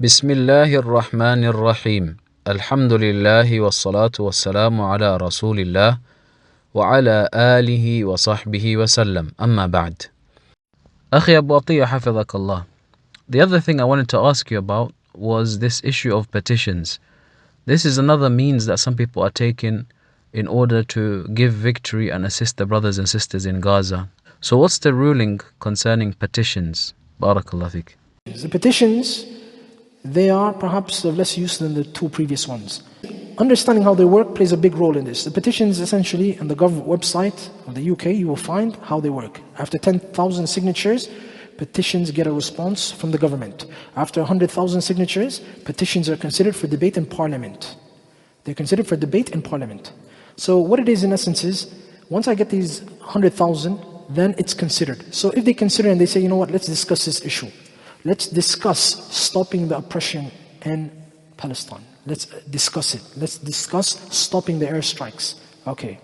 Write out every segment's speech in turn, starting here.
بسم الله الرحمن الرحيم الحمد لله والصلاة والسلام على رسول الله وعلى آله وصحبه وسلم أما بعد أخي أبو عطية حفظك الله. The other thing I wanted to ask you about was this issue of petitions. This is another means that some people are taking in order to give victory and assist the brothers and sisters in Gaza. So what's the ruling concerning petitions? Barakallah fik. The petitions, they are perhaps of less use than the two previous ones. Understanding how they work plays a big role in this. The petitions essentially on the government website of the UK, you will find how they work. After 10,000 signatures, petitions get a response from the government. After 100,000 signatures, petitions are considered for debate in Parliament. They're considered for debate in Parliament. So what it is in essence is, once I get these 100,000, then it's considered. So if they consider and they say, you know what, let's discuss this issue. Let's discuss stopping the oppression in Palestine. Let's discuss it. Let's discuss stopping the airstrikes. Okay.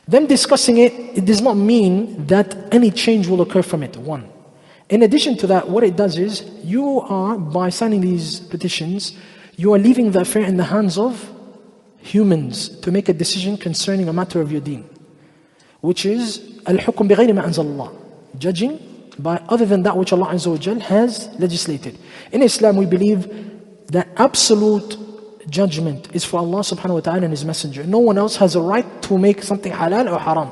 Them discussing it, it does not mean that any change will occur from it, one. In addition to that, what it does is, you are, by signing these petitions, you are leaving the affair in the hands of humans to make a decision concerning a matter of your deen, which is al-hukm bighayri ma anzal Allah, judging by other than that which Allah Azza wa Jal has legislated. In Islam, we believe that absolute judgment is for Allah subhanahu wa ta'ala and His Messenger. No one else has a right to make something halal or haram.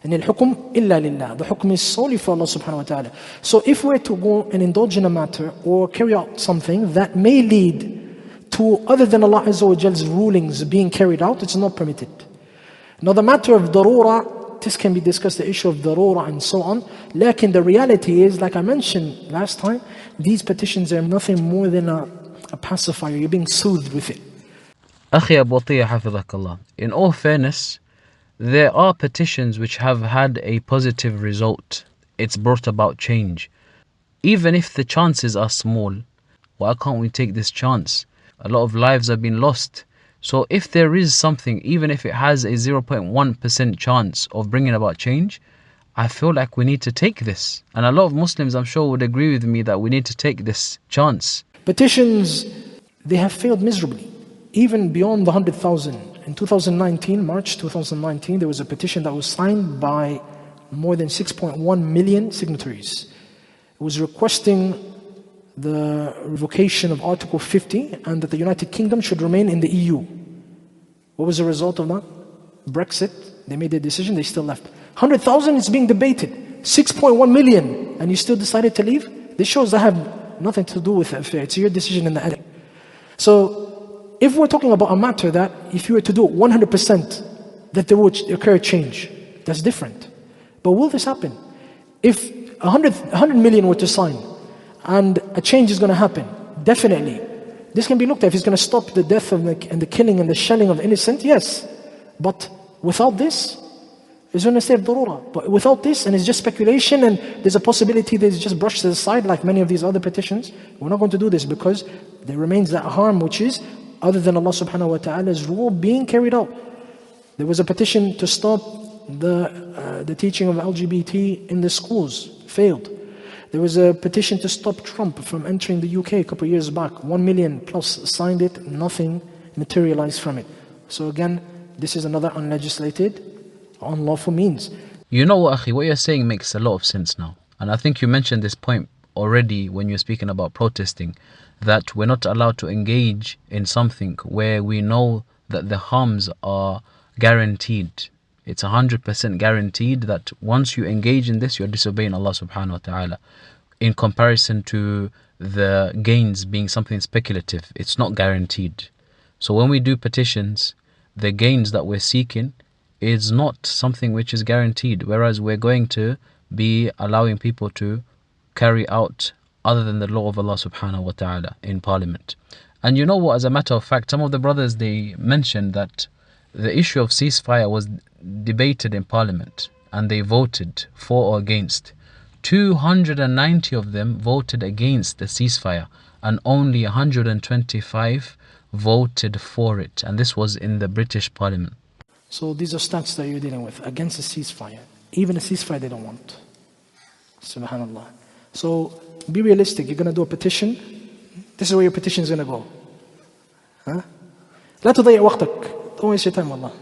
And al-hukm illa lillah. The hukm is solely for Allah subhanahu wa ta'ala. So if we're to go and indulge in a matter or carry out something that may lead to other than Allah Azza wa Jal's rulings being carried out, it's not permitted. Now the matter of darura, this can be discussed, the issue of darura and so on. Lakin the reality is, like I mentioned last time, these petitions are nothing more than a pacifier. You're being soothed with it. Akhi Abu Atiyah Hafizakallah. In all fairness, there are petitions which have had a positive result. It's brought about change. Even if the chances are small, why can't we take this chance? A lot of lives have been lost. So if there is something, even if it has a 0.1% chance of bringing about change, I feel like we need to take this. And a lot of Muslims, I'm sure, would agree with me that we need to take this chance. Petitions, they have failed miserably, even beyond the 100,000. In 2019, March 2019, there was a petition that was signed by more than 6.1 million signatories. It was requesting the revocation of Article 50 and that the United Kingdom should remain in the EU. What was the result of that? Brexit. They made their decision, they still left. 100,000 is being debated. 6.1 million, and you still decided to leave? This shows that have nothing to do with the affair. It's your decision in the end. So, if we're talking about a matter that, if you were to do it 100%, that there would occur a change, that's different. But will this happen? If 100 million were to sign, and a change is going to happen, definitely. This can be looked at. If it's going to stop the death and the killing and the shelling of innocent, yes. But without this, it's going to stay darura. But without this, and it's just speculation, and there's a possibility that it's just brushed aside like many of these other petitions, we're not going to do this because there remains that harm which is other than Allah subhanahu wa ta'ala's rule being carried out. There was a petition to stop the teaching of LGBT in the schools, failed. There was a petition to stop Trump from entering the UK a couple of years back. 1 million plus signed it, nothing materialized from it. So again, this is another unlegislated, unlawful means. You know what, Akhi, what you're saying makes a lot of sense now. And I think you mentioned this point already when you're speaking about protesting, that we're not allowed to engage in something where we know that the harms are guaranteed. It's 100% guaranteed that once you engage in this, you're disobeying Allah subhanahu wa ta'ala. In comparison to the gains being something speculative, it's not guaranteed. So when we do petitions, the gains that we're seeking is not something which is guaranteed, whereas we're going to be allowing people to carry out other than the law of Allah subhanahu wa ta'ala in Parliament. And you know what, as a matter of fact, some of the brothers, they mentioned that the issue of ceasefire was debated in Parliament and they voted for or against. 290 of them voted against the ceasefire and only 125 voted for it. And this was in the British Parliament. So these are stats that you're dealing with against a ceasefire. Even a ceasefire they don't want. Subhanallah. So be realistic. You're going to do a petition This is where your petition is going to go. ها؟ لا تضيع وقتك. Don't waste your time, Allah.